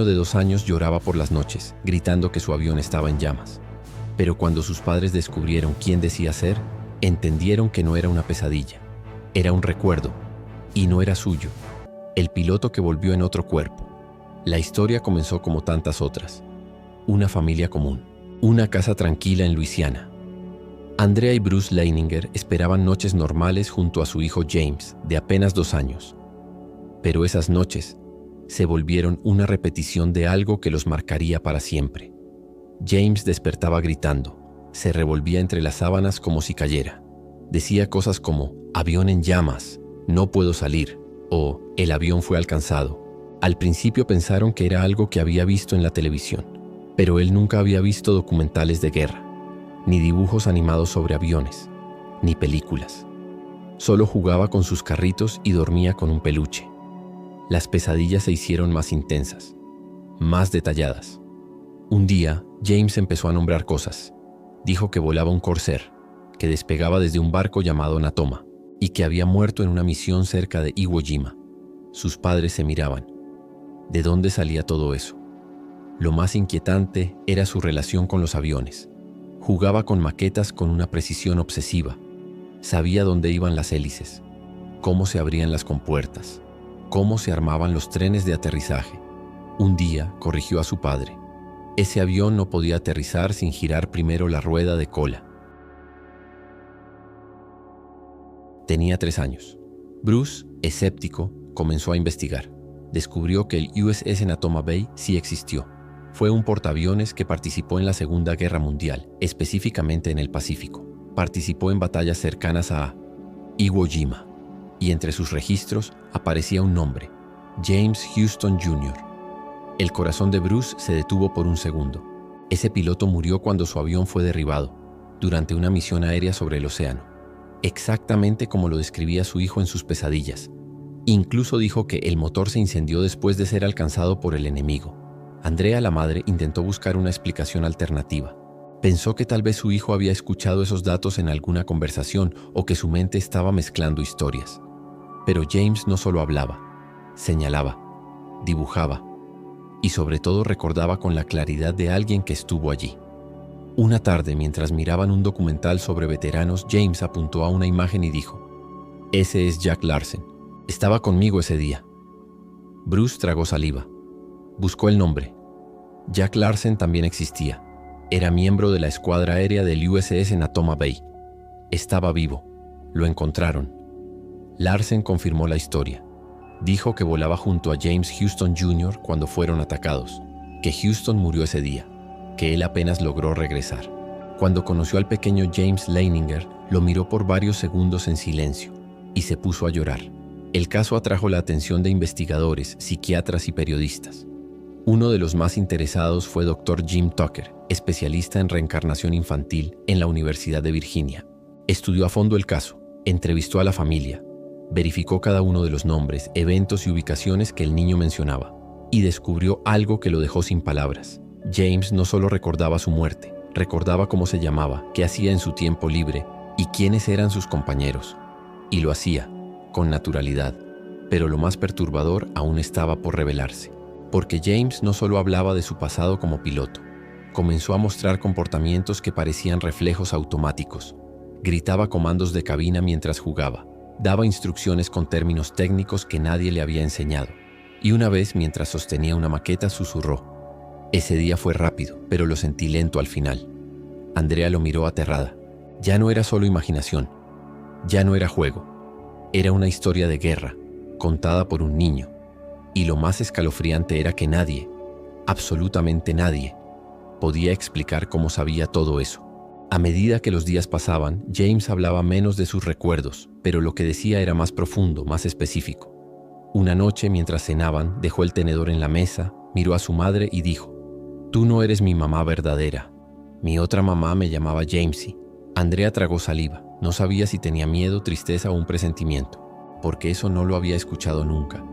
niño de 2 años lloraba por las noches, gritando que su avión estaba en llamas. Pero cuando sus padres descubrieron quién decía ser, entendieron que no era una pesadilla. Era un recuerdo, y no era suyo. El piloto que volvió en otro cuerpo. La historia comenzó como tantas otras. Una familia común. Una casa tranquila en Luisiana. Andrea y Bruce Leininger esperaban noches normales junto a su hijo James, de apenas 2 años. Pero esas noches se volvieron una repetición de algo que los marcaría para siempre. James despertaba gritando, se revolvía entre las sábanas como si cayera. Decía cosas como, avión en llamas, no puedo salir, o el avión fue alcanzado. Al principio pensaron que era algo que había visto en la televisión, pero él nunca había visto documentales de guerra, ni dibujos animados sobre aviones, ni películas. Solo jugaba con sus carritos y dormía con un peluche. Las pesadillas se hicieron más intensas, más detalladas. Un día, James empezó a nombrar cosas. Dijo que volaba un Corsair, que despegaba desde un barco llamado Natoma, y que había muerto en una misión cerca de Iwo Jima. Sus padres se miraban. ¿De dónde salía todo eso? Lo más inquietante era su relación con los aviones. Jugaba con maquetas con una precisión obsesiva. Sabía dónde iban las hélices, cómo se abrían las compuertas, cómo se armaban los trenes de aterrizaje. Un día corrigió a su padre. Ese avión no podía aterrizar sin girar primero la rueda de cola. Tenía 3 años. Bruce, escéptico, comenzó a investigar. Descubrió que el USS Natoma Bay sí existió. Fue un portaaviones que participó en la Segunda Guerra Mundial, específicamente en el Pacífico. Participó en batallas cercanas a Iwo Jima. Y entre sus registros aparecía un nombre, James Houston Jr. El corazón de Bruce se detuvo por un segundo. Ese piloto murió cuando su avión fue derribado, durante una misión aérea sobre el océano, exactamente como lo describía su hijo en sus pesadillas. Incluso dijo que el motor se incendió después de ser alcanzado por el enemigo. Andrea, la madre, intentó buscar una explicación alternativa. Pensó que tal vez su hijo había escuchado esos datos en alguna conversación o que su mente estaba mezclando historias. Pero James no solo hablaba, señalaba, dibujaba y sobre todo recordaba con la claridad de alguien que estuvo allí. Una tarde, mientras miraban un documental sobre veteranos, James apuntó a una imagen y dijo, «Ese es Jack Larsen. Estaba conmigo ese día». Bruce tragó saliva. Buscó el nombre. Jack Larsen también existía. Era miembro de la escuadra aérea del USS Natoma Bay. Estaba vivo. Lo encontraron. Larsen confirmó la historia. Dijo que volaba junto a James Houston Jr. cuando fueron atacados, que Houston murió ese día, que él apenas logró regresar. Cuando conoció al pequeño James Leininger, lo miró por varios segundos en silencio y se puso a llorar. El caso atrajo la atención de investigadores, psiquiatras y periodistas. Uno de los más interesados fue Dr. Jim Tucker, especialista en reencarnación infantil en la Universidad de Virginia. Estudió a fondo el caso, entrevistó a la familia, verificó cada uno de los nombres, eventos y ubicaciones que el niño mencionaba, y descubrió algo que lo dejó sin palabras. James no solo recordaba su muerte, recordaba cómo se llamaba, qué hacía en su tiempo libre y quiénes eran sus compañeros. Y lo hacía, con naturalidad. Pero lo más perturbador aún estaba por revelarse, porque James no solo hablaba de su pasado como piloto, comenzó a mostrar comportamientos que parecían reflejos automáticos. Gritaba comandos de cabina mientras jugaba, daba instrucciones con términos técnicos que nadie le había enseñado, y una vez, mientras sostenía una maqueta, susurró. Ese día fue rápido, pero lo sentí lento al final. Andrea lo miró aterrada. Ya no era solo imaginación, ya no era juego, era una historia de guerra, contada por un niño, y lo más escalofriante era que nadie, absolutamente nadie, podía explicar cómo sabía todo eso. A medida que los días pasaban, James hablaba menos de sus recuerdos, pero lo que decía era más profundo, más específico. Una noche, mientras cenaban, dejó el tenedor en la mesa, miró a su madre y dijo, «Tú no eres mi mamá verdadera. Mi otra mamá me llamaba Jamesy». Andrea tragó saliva. No sabía si tenía miedo, tristeza o un presentimiento, porque eso no lo había escuchado nunca.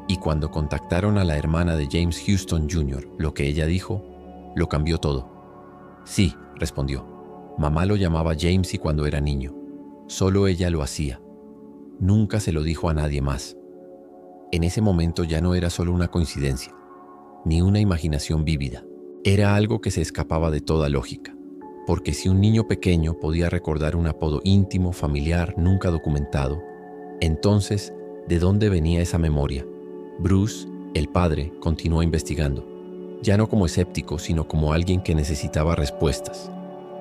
Y cuando contactaron a la hermana de James Houston Jr., lo que ella dijo, lo cambió todo. «Sí», respondió. Mamá lo llamaba Jamesy cuando era niño. Solo ella lo hacía. Nunca se lo dijo a nadie más. En ese momento ya no era solo una coincidencia. ni una imaginación vívida. Era algo que se escapaba de toda lógica, porque si un niño pequeño podía recordar un apodo íntimo, familiar, nunca documentado, entonces, ¿de dónde venía esa memoria? Bruce, el padre, continuó investigando, ya no como escéptico, sino como alguien que necesitaba respuestas.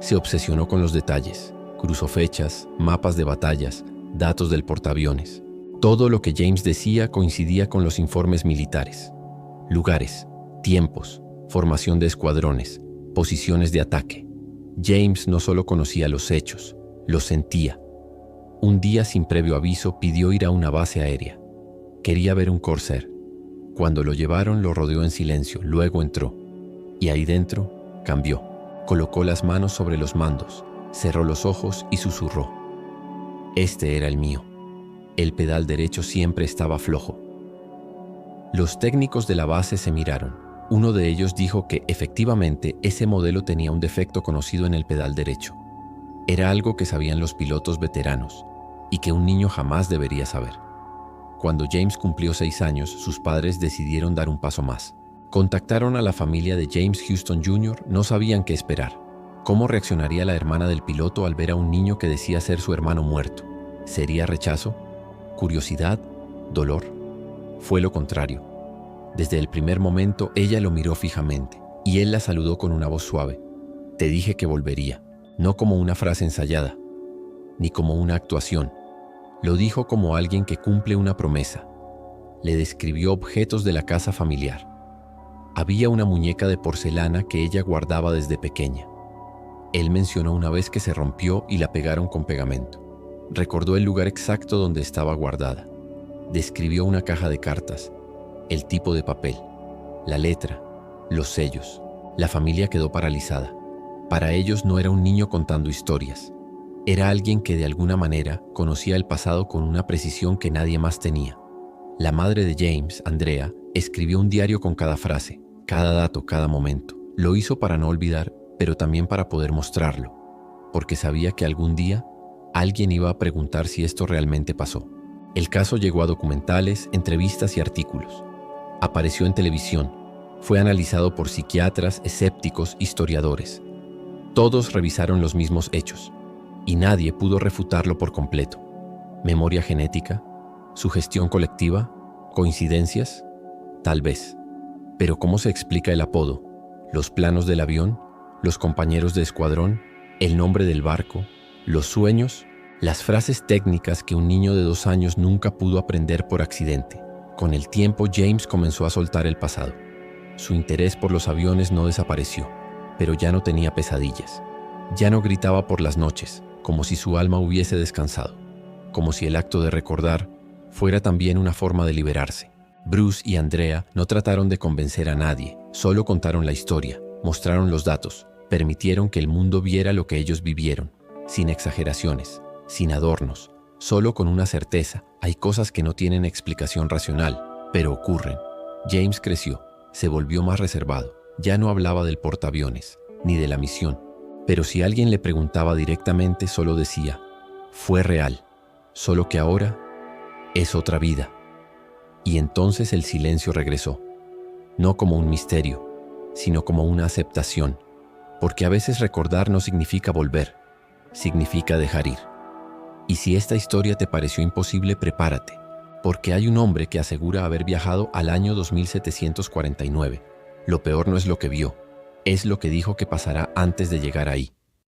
Se obsesionó con los detalles, cruzó fechas, mapas de batallas, datos del portaaviones. Todo lo que James decía coincidía con los informes militares. Lugares, tiempos, formación de escuadrones, posiciones de ataque. James no solo conocía los hechos, los sentía. Un día, sin previo aviso, pidió ir a una base aérea. Quería ver un Corsair. Cuando lo llevaron, lo rodeó en silencio, luego entró. Y ahí dentro, cambió. Colocó las manos sobre los mandos, cerró los ojos y susurró. Este era el mío. El pedal derecho siempre estaba flojo. Los técnicos de la base se miraron. Uno de ellos dijo que, efectivamente, ese modelo tenía un defecto conocido en el pedal derecho. Era algo que sabían los pilotos veteranos y que un niño jamás debería saber. Cuando James cumplió 6 años, sus padres decidieron dar un paso más. Contactaron a la familia de James Houston Jr., no sabían qué esperar. ¿Cómo reaccionaría la hermana del piloto al ver a un niño que decía ser su hermano muerto? ¿Sería rechazo? ¿Curiosidad? ¿Dolor? Fue lo contrario. Desde el primer momento ella lo miró fijamente y él la saludó con una voz suave. Te dije que volvería, no como una frase ensayada, ni como una actuación. Lo dijo como alguien que cumple una promesa. Le describió objetos de la casa familiar. Había una muñeca de porcelana que ella guardaba desde pequeña. Él mencionó una vez que se rompió y la pegaron con pegamento. Recordó el lugar exacto donde estaba guardada. Describió una caja de cartas, el tipo de papel, la letra, los sellos. La familia quedó paralizada. Para ellos no era un niño contando historias. Era alguien que de alguna manera conocía el pasado con una precisión que nadie más tenía. La madre de James, Andrea, escribió un diario con cada frase, cada dato, cada momento. Lo hizo para no olvidar, pero también para poder mostrarlo, porque sabía que algún día alguien iba a preguntar si esto realmente pasó. El caso llegó a documentales, entrevistas y artículos. Apareció en televisión. Fue analizado por psiquiatras, escépticos, historiadores. Todos revisaron los mismos hechos, y nadie pudo refutarlo por completo. ¿Memoria genética? ¿Sugestión colectiva? ¿Coincidencias? Tal vez. Pero ¿cómo se explica el apodo? ¿Los planos del avión? ¿Los compañeros de escuadrón? ¿El nombre del barco? ¿Los sueños? Las frases técnicas que un niño de 2 años nunca pudo aprender por accidente. Con el tiempo, James comenzó a soltar el pasado. Su interés por los aviones no desapareció, pero ya no tenía pesadillas. Ya no gritaba por las noches, como si su alma hubiese descansado. Como si el acto de recordar fuera también una forma de liberarse. Bruce y Andrea no trataron de convencer a nadie, solo contaron la historia, mostraron los datos, permitieron que el mundo viera lo que ellos vivieron, sin exageraciones, sin adornos, solo con una certeza: hay cosas que no tienen explicación racional, pero ocurren. James creció, se volvió más reservado, ya no hablaba del portaaviones, ni de la misión, pero si alguien le preguntaba directamente solo decía, fue real, solo que ahora es otra vida. Y entonces el silencio regresó, no como un misterio, sino como una aceptación, porque a veces recordar no significa volver, significa dejar ir. Y si esta historia te pareció imposible, prepárate, porque hay un hombre que asegura haber viajado al año 2749. Lo peor no es lo que vio, es lo que dijo que pasará antes de llegar ahí.